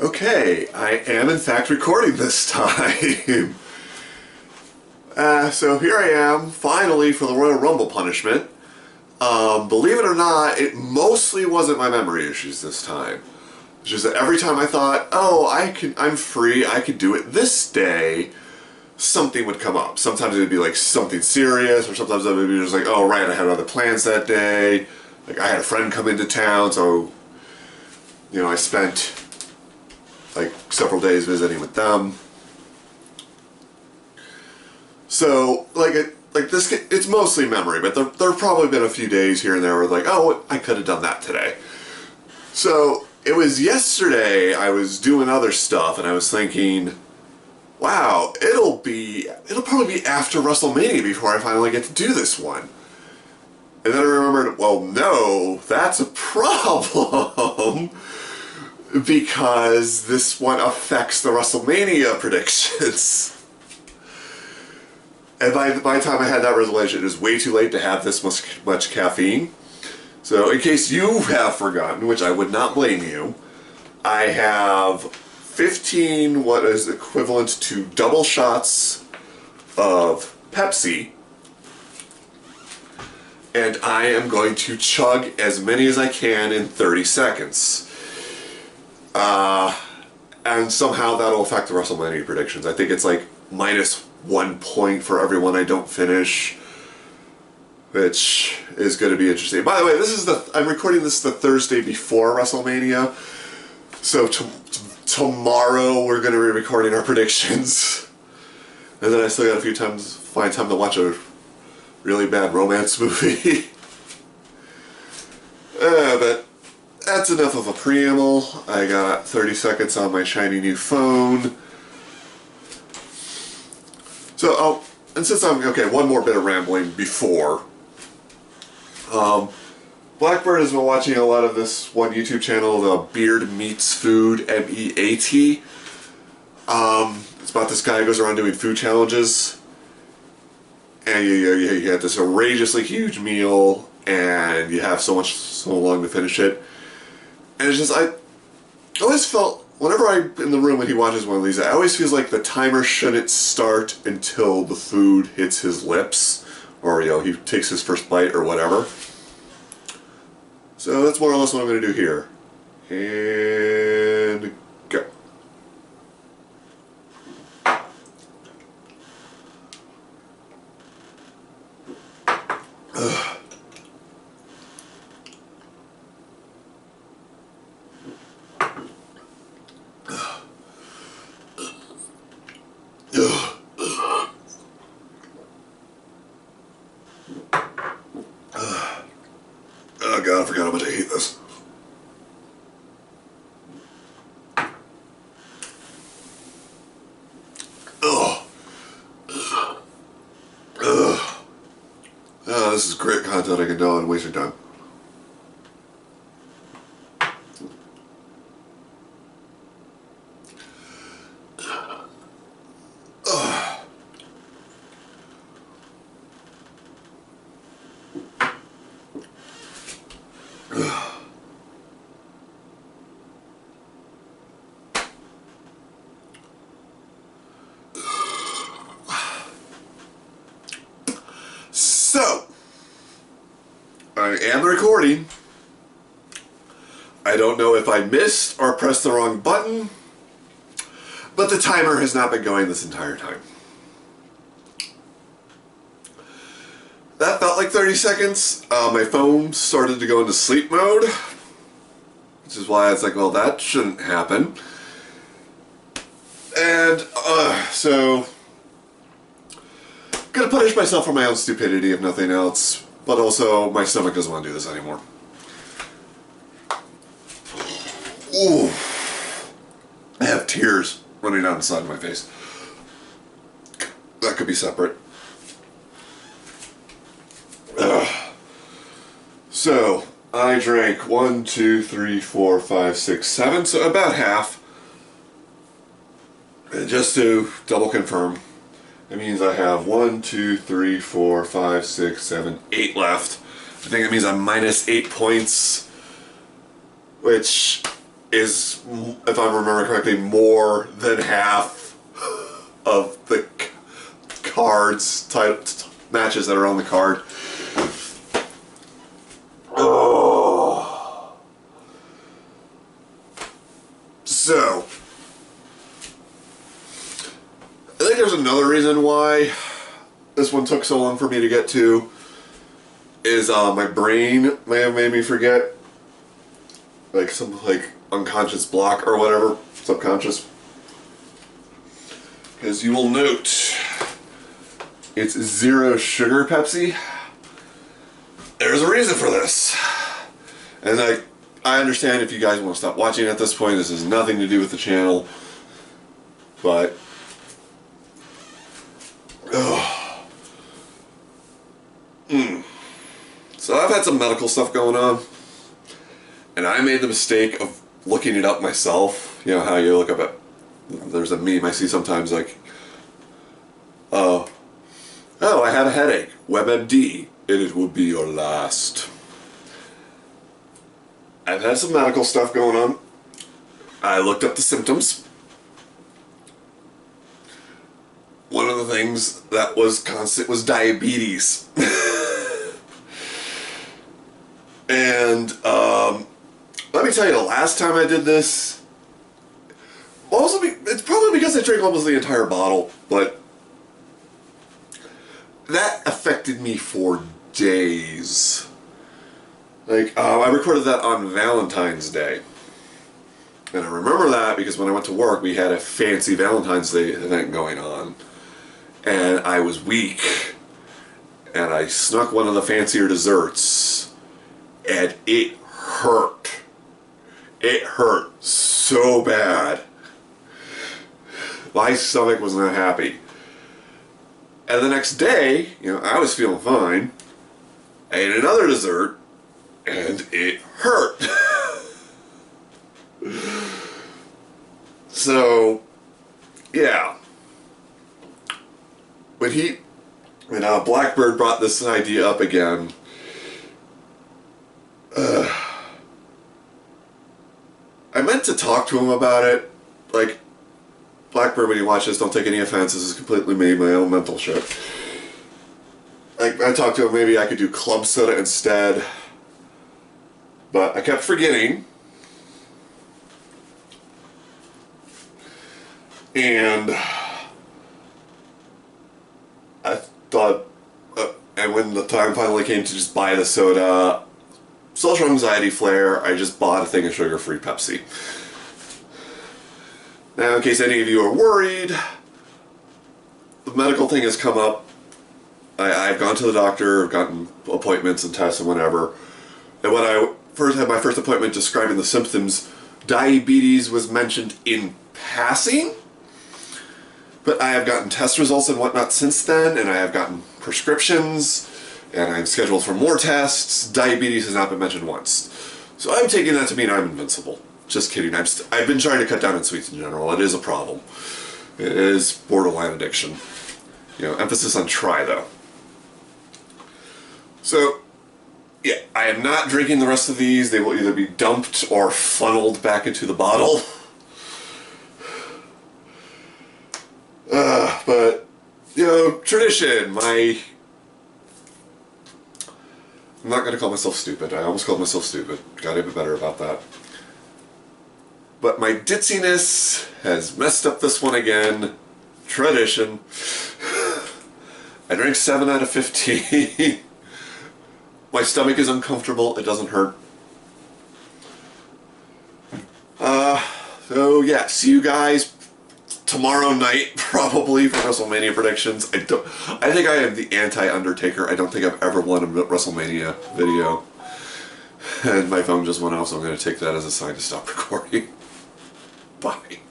Okay, I am in fact recording this time. So here I am, finally, for the Royal Rumble punishment. Believe it or not, it mostly wasn't my memory issues this time. It's just that every time I thought, oh, I'm free, I could do it this day, something would come up. Sometimes it would be like something serious, or sometimes it would be just like, oh right, I had other plans that day. Like I had a friend come into town, so I spent like several days visiting with them. So it's mostly memory, but there have probably been a few days here and there where like, oh, I could have done that today. So it was yesterday I was doing other stuff and I was thinking, wow, it'll probably be after WrestleMania before I finally get to do this one. And then I remembered, well, no, that's a problem. Because this one affects the WrestleMania predictions. And by the time I had that revelation, it was way too late to have this much caffeine. So in case you have forgotten, which I would not blame you, I have 15 what is equivalent to double shots of Pepsi. And I am going to chug as many as I can in 30 seconds. And somehow that'll affect the WrestleMania predictions. I think it's like -1 point for everyone I don't finish, which is going to be interesting. By the way, I'm recording this the Thursday before WrestleMania, so tomorrow we're going to be recording our predictions, and then I still got find time to watch a really bad romance movie. But that's enough of a preamble. I got 30 seconds on my shiny new phone. So, and since one more bit of rambling before. Blackbird has been watching a lot of this one YouTube channel, the Beard Meats Food, MEAT. It's about this guy who goes around doing food challenges. And you get this outrageously huge meal, and you have so long to finish it. And it's just, I always felt, whenever I'm in the room when he watches one of these, I always feel like the timer shouldn't start until the food hits his lips, or, he takes his first bite or whatever. So that's more or less what I'm going to do here. And go. Oh god, I forgot how much I hate this. Ugh. Ugh. Oh, this is great content I can do and waste your time. So, I am recording. I don't know if I missed or pressed the wrong button, but the timer has not been going this entire time. That felt like 30 seconds. My phone started to go into sleep mode, which is why it's like, well, that shouldn't happen. And, so gonna punish myself for my own stupidity, if nothing else, but also my stomach doesn't want to do this anymore. Ooh, I have tears running down the side of my face. That could be separate. So I drank 1, 2, 3, 4, 5, 6, 7, so about half. And just to double confirm, it means I have 1, 2, 3, 4, 5, 6, 7, 8 left. I think it means I'm -8 points, which is, if I remember correctly, more than half of the cards, matches that are on the card. Oh. So, I think there's another reason why this one took so long for me to get to, is my brain may have made me forget, like some unconscious block or whatever, subconscious. Because you will note, it's 0 sugar Pepsi. There's a reason for this. And I understand if you guys want to stop watching at this point, this has nothing to do with the channel. But, So I've had some medical stuff going on, and I made the mistake of looking it up myself. You know how you look up at, there's a meme I see sometimes like, oh, I had a headache, WebMD, and it will be your last. I've had some medical stuff going on. I looked up the symptoms. One of the things that was constant was diabetes. And let me tell you, the last time I did this, it's probably because I drank almost the entire bottle, but that affected me for days. Like, I recorded that on Valentine's Day. And I remember that because when I went to work, we had a fancy Valentine's Day event going on. And I was weak. And I snuck one of the fancier desserts. And it hurt. It hurt so bad. My stomach was not happy. And the next day, I was feeling fine. I ate another dessert, and it hurt. So, yeah. When Blackbird brought this idea up again, I meant to talk to him about it. Like, Blackbird, when you watch this, don't take any offense. This is completely me, my own mental shit. Like, I talked to him, maybe I could do club soda instead. But I kept forgetting. And I thought, and when the time finally came to just buy the soda, social anxiety flare, I just bought a thing of sugar-free Pepsi. Now, in case any of you are worried, the medical thing has come up. I've gone to the doctor, I've gotten appointments and tests and whatever. And when I first had my first appointment describing the symptoms, diabetes was mentioned in passing. But I have gotten test results and whatnot since then, and I have gotten prescriptions, and I'm scheduled for more tests. Diabetes has not been mentioned once. So I'm taking that to mean I'm invincible. Just kidding. I've been trying to cut down on sweets in general. It is a problem. It is borderline addiction. Emphasis on try, though. So, yeah, I am not drinking the rest of these. They will either be dumped or funneled back into the bottle. But, tradition, I'm not going to call myself stupid. I almost called myself stupid. Gotta be better about that. But my ditziness has messed up this one again. Tradition. I drank 7 out of 15. My stomach is uncomfortable. It doesn't hurt. So yeah, see you guys tomorrow night, probably, for WrestleMania predictions. I think I am the anti-Undertaker. I don't think I've ever won a WrestleMania video. And my phone just went off, so I'm going to take that as a sign to stop recording. Bye.